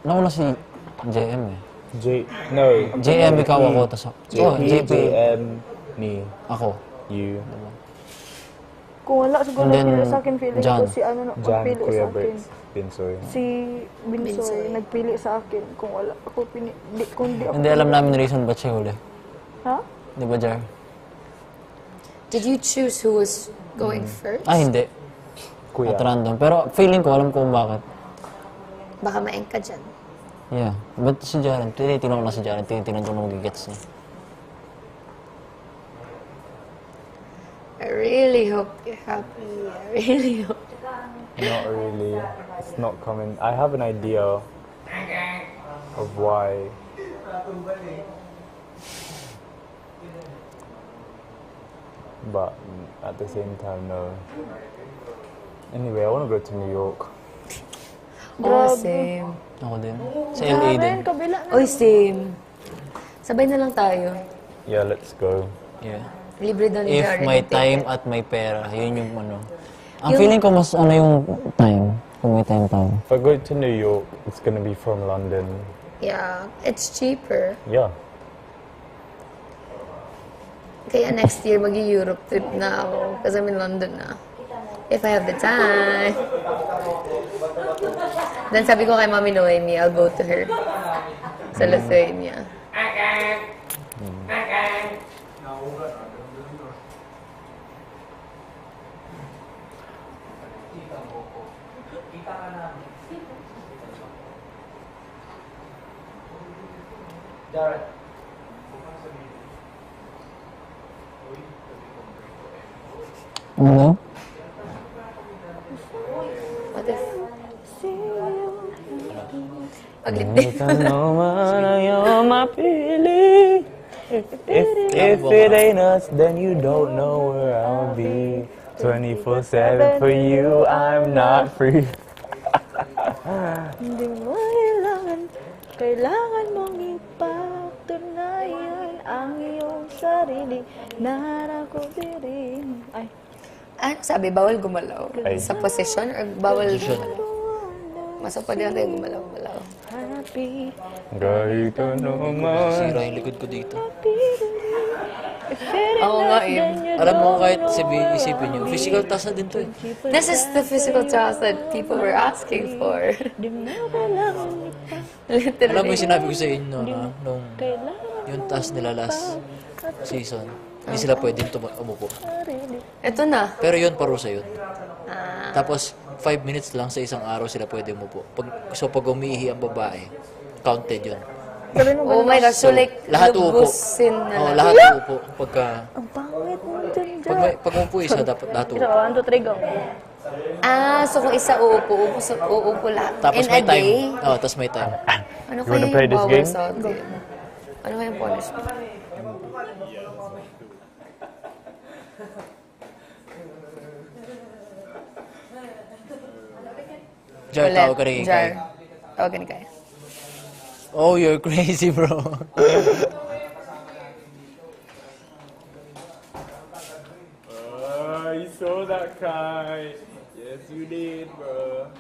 Nauna si JM eh. No. JM, ikaw ako. Tas, oh, JP. JM, me, Ako. you, Kung wala siguro And then, nagpili sa akin, feeling John. ko si ano Jan, nagpili sa Kuya akin. Brits, Binsoy. Si Binsoy Binsoy. nagpili sa akin. Kung wala ako kung di ako. Hindi alam namin reason ba't siya huli. Ha? Di ba, Jar? Did you choose who was going first? Ah, hindi. Kuya. At random. Pero feeling ko, alam ko kung bakit. Baka maeng ka dyan. Yeah. Ba't si Jaren? Tinitingnan ko na si Jaren. Tinitingnan ko na magigets niya. I really hope you're happy. I really hope. Not really. It's not coming. I have an idea of why. But at the same time, no. Anyway, I want to go to New York. Oh, same. Ako din. Sa LA din. Kabila na. Oy, same. Sabay na lang tayo. Yeah, let's go. Yeah. Libre daw ni If Jaren may yung ticket. time at may pera, yun yung ano. Ang feeling ko mas ano yung time. Kung may time tayo. If I go to New York, it's gonna be from London. Yeah, it's cheaper. Yeah. Kaya next year, mag-Europe trip na ako. Kasi I'm in London na. If I have the time. Then sabi ko kay Mami Noemi, I'll go to her. Sa Lithuania. Ano? What if? Paglit naman ayaw mapili. If it ain't us, then you don't know where I'll be. 24/7 for you, I'm not free. Hindi mo kailangan mong ipatunayan ang iyong sarili. Narako din. Ay, ano sabi? Bawal gumalaw? Ay. Sa position? Or bawal gumalaw? Masapa din tayo gumalaw-gumalaw. happy. Kahit naman. Sira yung likod ko dito. Oo nga eh. Alam mo kahit isipin nyo, physical task na din to eh. This is the physical task that people were asking for. Di mo kailangan Literally. Alam mo yung sinabi ko sa inyo na nung yung task nila last season, hindi sila pwedeng umupo. Ito na. Pero yun, parusa yun. Tapos, 5 minutes lang sa isang araw sila pwede umupo. So, pag umiihi ang babae, counted yun. Oh my gosh. So like, lahat uupo. lubusin na Oo, lang. lahat uupo. Pagka, Ang pangit mo dyan, pag umupo isa, dapat lahat uupo. 1, 2, 3, go. Ah, so kung isa uupo lahat. Tapos In may a time. day? Oo, tapos may time. Ano You wanna kaya play yung this bawal game? sa atin? Ano kaya yung punishment? Jar, tawag ka rin kay Jar. Kai. Tawagan ni Kai. Oh, you're crazy, bro. You saw that, Kai. Yes, you did, bro.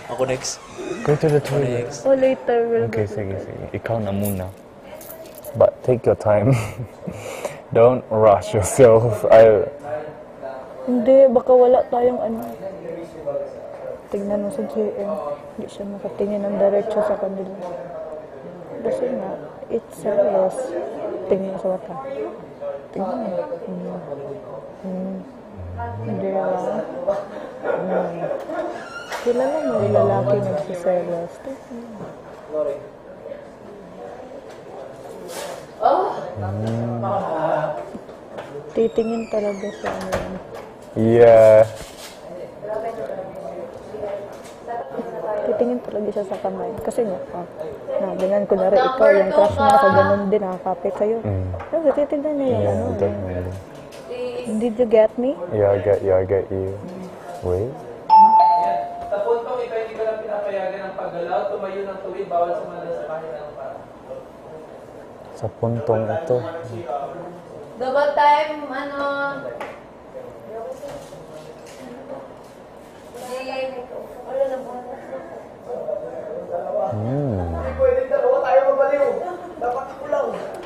Ako next. Go to the toilet. Next. Oh, later, we'll Okay, sige. Ikaw na muna. But take your time. Don't rush yourself. Hindi, baka wala tayong ano. Tignan mo sa GM. Hindi siya makatingin ng diretso sa kanila. Kasi nga, it's serious. Tingnan mo sa mata. Tingnan mo. Hindi lang. Kilala mo yung lalaki nagsiselos. Titingin talaga sa ano. Yeah. Titingin talaga siya sa kamay. Kasi nga, ganyan, kunwari ikaw, yung crush mo, sa ganun din, nakakapit sa'yo. Pero titignan niya yung ano. Definitely. Did you get me? Yeah, I get you. Wait. Sa puntong ito, hindi ko lang pinapayagan ng paggalaw, tumayo ng tuwid, bawal sumala sa kahit anong paraan. Sa puntong ito. Double time, ano?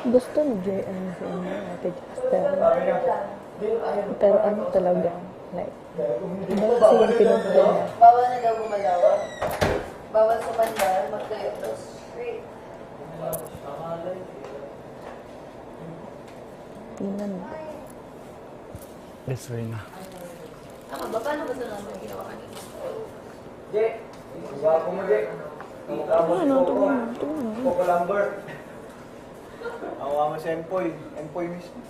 Gusto ni JM si Ate Jasper. Pero ano talaga, like, iba kasi yung pinunta niya. Bawal na daw gumalaw. Bawal sumandal, magkayo. Straight. Tingnan mo. This way na. Tama ba? Paano ba ito naman ginawa kanina? Ano, tingnan mo. Coco Lambert. Awa mo si Empoy. Empoy mismo.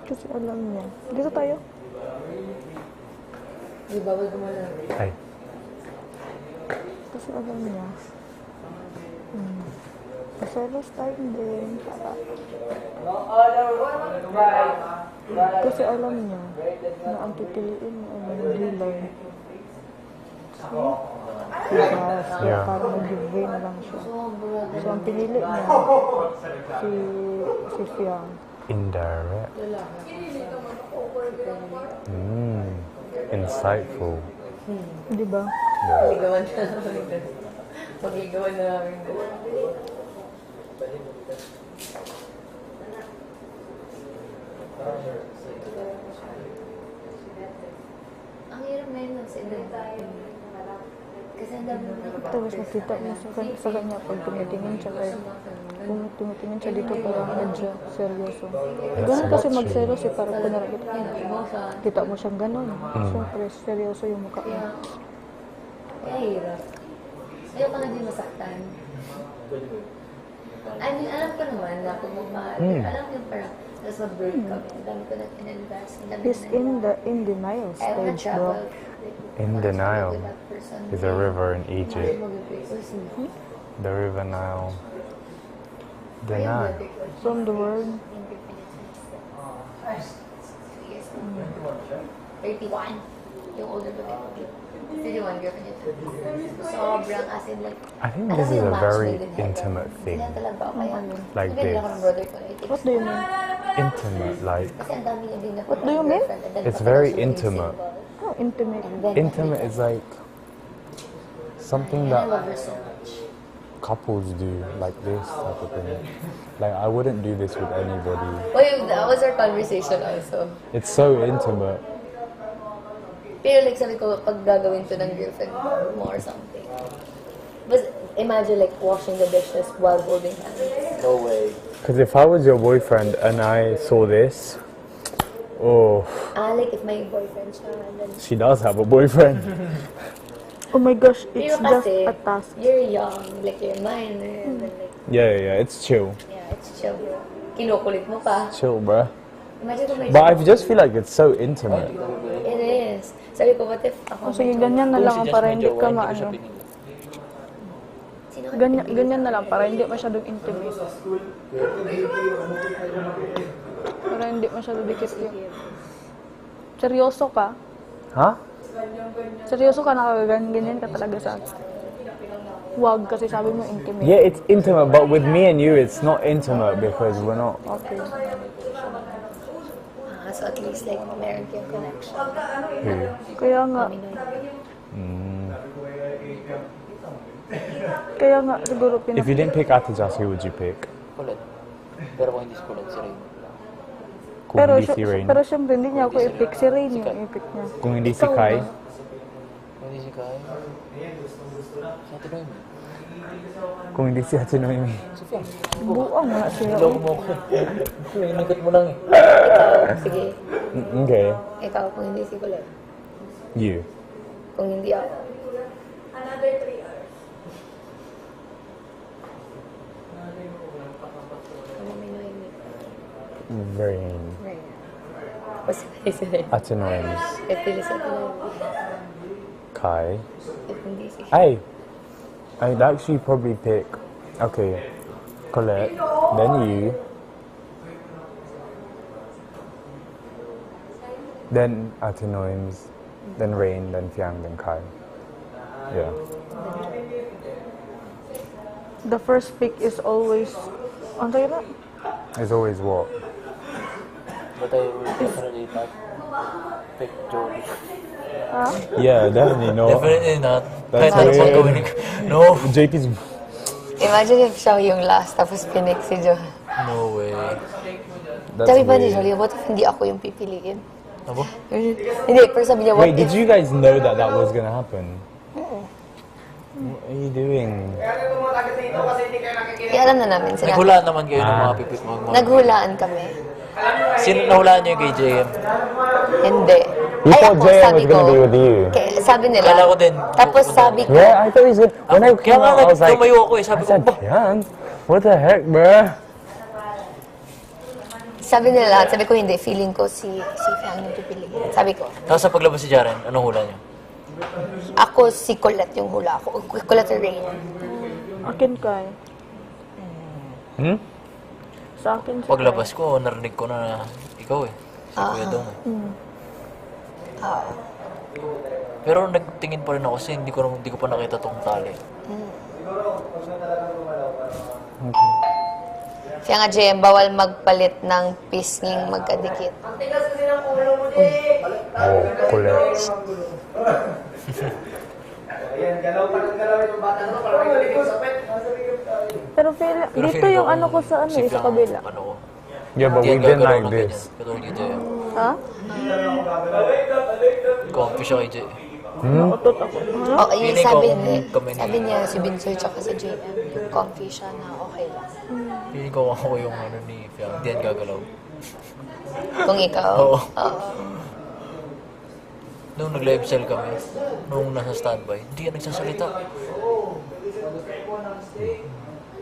Kasi alam niya. Dito tayo. Di bawal gumalaw. Hey. Kasi alam niya. Maselos tayo din. Kasi alam niya na ang pipiliin mo ay mga dealer. So, Yeah. para mag-give na lang siya. So, ang pinili niya, si Fiang. Indirect. Insightful. Di ba? Yeah. Magigawan na namin doon. Magigawan na namin doon. Ang hirap ngayon lang sa inyo. Kasi ang dami na Tapos makita mo sa kanya pag tumitingin siya kay kung tumitingin siya dito parang medyo seryoso. Ganun kasi magseryoso eh, parang kunwari kita mo siyang ganun. Siyempre seryoso yung mukha niya. kaya hirap. Ayaw ka nga din masaktan. I mean, alam ko naman na kung magmahal. Alam ko parang tapos mag-break up. Ang dami ko na in-invest. He's in denial stage, bro. In denial is a river in Egypt. The river Nile. Denial. From the word, 31. Yung older ko din. 31 girlfriend niya. Sobrang as in like... I think this is a very intimate thing. Kaya talaga ako kaya. Like Ganyan this. ako ng brother ko. what do you mean? Intimate, like, Kasi ang dami niya din na... What do you mean? it's very intimate. Oh, intimate. Intimate is like something I that love her so much. couples do, like this type of thing. Like, I wouldn't do this with anybody. Wait, that was our conversation also. It's so intimate. Pero like sabi ko, pag gagawin to ng girlfriend mo or something. But imagine like washing the dishes while holding hands. No way. Because if I was your boyfriend and I saw this, oh, Like if my boyfriend siya, and then... she does have a boyfriend. Oh my gosh, it's Pero just kasi, a task. you're young, like you're minor, and then like, Yeah, it's chill. yeah, it's chill. Kinukulit mo pa. Chill, bruh. Imagine kung may... But I just feel like it's so intimate. It is. Sabi ko, what if ako... O sige, ganyan na lang ang para hindi ka maano. Sino ka Ganyan na lang para hindi masyadong intimate. Para hindi masyadong dikit yun. Seryoso ka? Huh? Seryoso ka nakagaganyan ka talaga sa akin. Huwag kasi sabi mo intimate. Yeah, it's intimate, but with me and you, it's not intimate because we're not. Okay. So at least like meron kayong connection. Kaya nga, Mami Noemi. kaya nga siguro If you didn't pick Ate Jazz, who would you pick? Kulit. Pero kung hindi si Kulit, si Rain. Kung pero, hindi si Rain. pero syempre hindi niya ako i-pick. Si Rain yung i-pick niya. Kung hindi si Kai. Kung hindi si Kai. Si Ate Noemi. Kung hindi si Ate Noemi. Buang nga siya. Loko mo ko. Inikot mo lang eh. Ikaw, sige. Okay. Ikaw, kung hindi si Kulit. You. Kung hindi ako. Mami Noemi. Rain. Right. Basta kayo si Ray. Ate Noemi. If pili sa Noemi. Kai. If hindi si I'd actually probably pick, okay, Colette, then you, then Ate Noems, then Rain, then Fiang, then Kai. Yeah. The first pick is always, ano tayo na? It's always what? But I will definitely not pick Jolie. Yeah, definitely not. Definitely not. That's Kahit ano pang weird. gawin ko. No. JP's. Imagine if siya yung last, tapos pinik si Jo. No way. That's Sabi pa ni weird. Jolie, what if hindi ako yung pipiliin? Ano? Hindi, pero sabi niya, what Wait, did if... you guys know that that was gonna happen? What are you doing? Kaya alam na namin, sinabi. Naghulaan naman kayo ng mga pipip mo. Naghulaan kami. Sino nahulaan niyo kay JM? Hindi. We Ay, thought ako, JM sabi was gonna ko, be with you. sabi nila. Kala ko din. Tapos sabi ko, Yeah, I thought he was gonna. When I Kaya came nga out, I was like, tumayo ako eh. Sabi I ko, said, "Bah." Fiang? What the heck, bruh? sabi nila lahat, sabi ko hindi, feeling ko si Fiang yung pipiliin. Sabi ko, Tapos sa paglabas si Jaren, anong hula niyo? ako si Colette yung hula ko. Colette Rain. Akin kay. Sa akin si Paglabas ko, narinig ko na ikaw eh. Si Kuya Dong. Pero nagtingin pa rin ako kasi hindi ko pa nakita tong tali. Kaya nga, JM, bawal magpalit ng pisnging magkadikit. Oh, Colette. Pero dito yung ano ko sa ano eh, sa kabila. Ano ko. Yeah, but Hindi we've yan been gagalaw like ng this. ganyan. Katulad kay JM. Ha? Comfy siya kay JM. Nautot ako. Oh, yung Feeling sabi ko, niya, kami ni- sabi niya si Binsoy tsaka si JM, yung comfy siya na okay lang. Feeling ko ako yung ano ni Fiang. Hindi yan gagalaw. Kung ikaw, Oo. oo. Nung nag-live cell kami, nung nasa standby, hindi yan nagsasalita.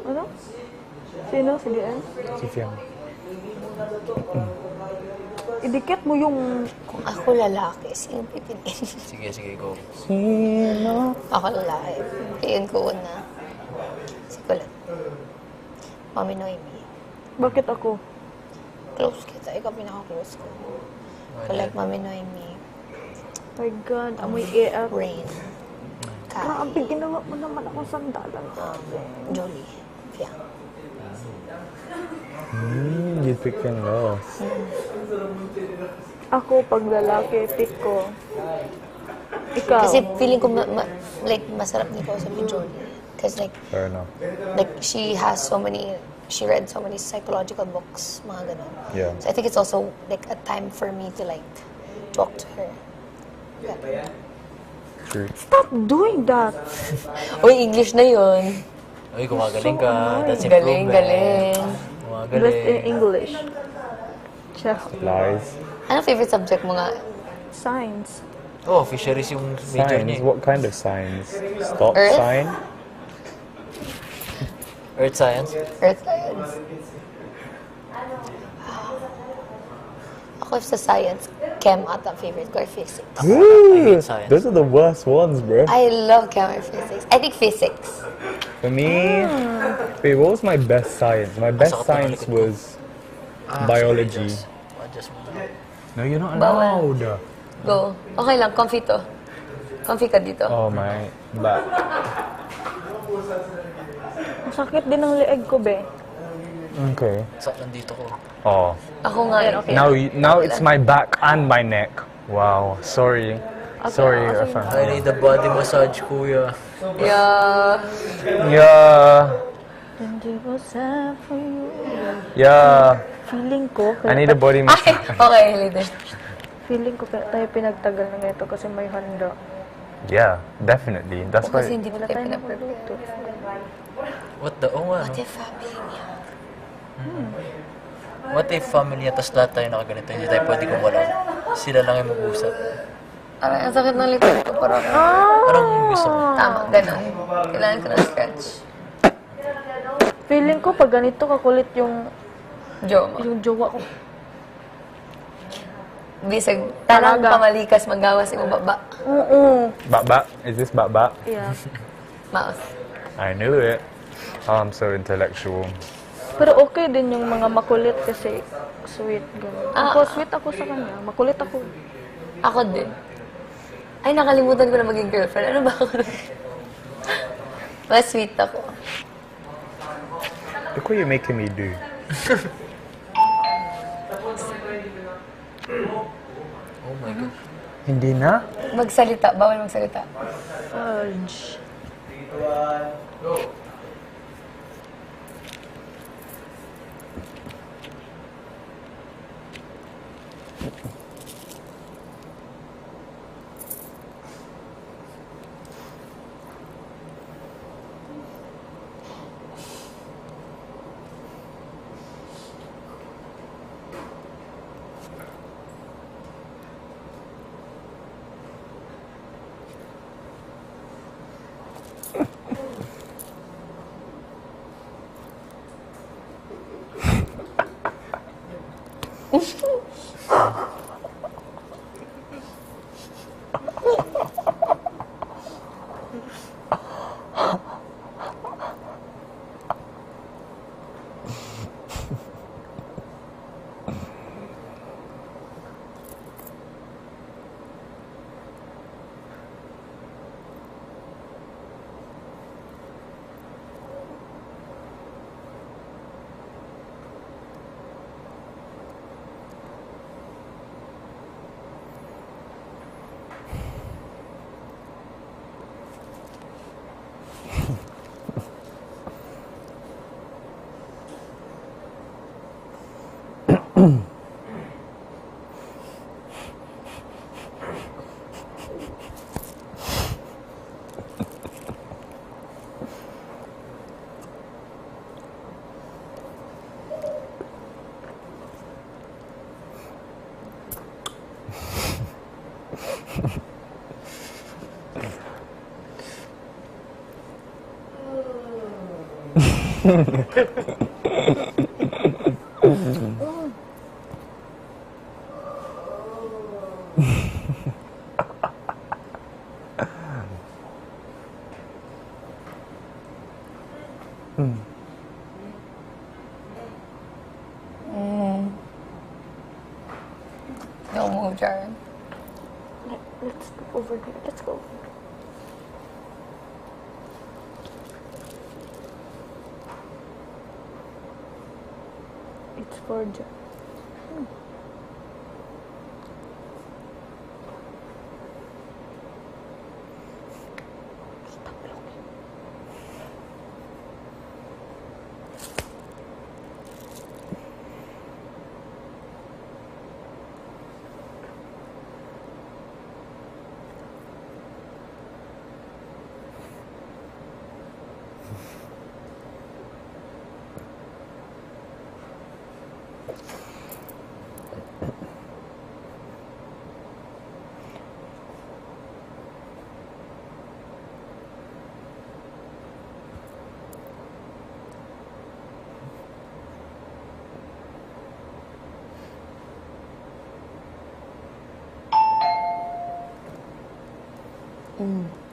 Ano? Sino? Si DM? Si Fiang. Idikit mo yung... Kung ako lalaki, sino pipiliin? Sige, go. Ako lalaki. Piliin ko una. Si Colette. Mami Noemi. Bakit ako? Close kita. Ikaw pinaka-close ko. Colette, Mami Noemi. My God, amoy AF. Rain. Kai. Grabe, ginawa mo naman akong sandalan. Jolie. Fiang. You picked Fiang last. Ako, pag lalaki, pick ko. Ikaw. Kasi feeling ko like masarap din ko sa Jolie. Because Fair enough. like she read so many psychological books, mga ganun. Yeah. So I think it's also like a time for me to like talk to her. Yeah. True. Stop doing that. Uy, English na yun. Uy, gumagaling ka. That's Galing, improvement. galing. Best in Gumagaling. English. Check. Lies. Anong favorite subject mo nga? Science. Oh, fisheries yung major Signs? niya. What kind of signs? Stop Earth? sign? Earth science. Earth science. Ako sa science, chem ata ang favorite ko or physics. Ooh, science. those are the worst ones, bro. I love chem or physics. I think physics. For me, wait, what was my best science? My best science was biology. Adjust mo. No, you're not Bawal. allowed. Go. Okay lang, comfy to. Comfy ka dito. Oh my, but Masakit din ang leeg ko, be. Okay. Sa nandito ko. Oh. Ako nga. Now it's my back and my neck. Wow. Sorry. Sorry. I need a body massage, kuya. Yeah. Yeah. Hindi ko sa for you. Yeah. Feeling ko, I need a body Ay, massage. okay, leader. feeling ko kaya tayo pinagtagal na ganito kasi may handa. Yeah, definitely. That's Kasi why. hindi mo Wala tayo tayo pinapagluto. magluto. What the, oh nga, no? What if family niya? What if family niya, tapos lahat tayo nakaganito, hindi tayo pwede gumalaw. Sila lang yung mag-usap. Parang ang sakit ng likod ko. Parang, Parang gusto ko. tama, ganun. Kailangan ko ng stretch. Feeling ko pag ganito kakulit yung Joma. jowa ko. Bisag, tanang Talaga. pamalikas, magawas yung baba. Oo. Bak. Is this bak? Yeah. Mouse. I knew it. Oh, I'm so intellectual. Pero okay din yung mga makulit kasi sweet. Ganun. Ako, sweet ako sa kanya. Makulit ako. Ako din. Ay, nakalimutan ko na maging girlfriend. Ano ba ako? Mas sweet ako. Look what you're making me do. Oh my God. Hindi na? Magsalita. Bawal magsalita. Fudge. Don't move, Jaren. Let's go over there. Let's go. It's for Stop looking. Mm.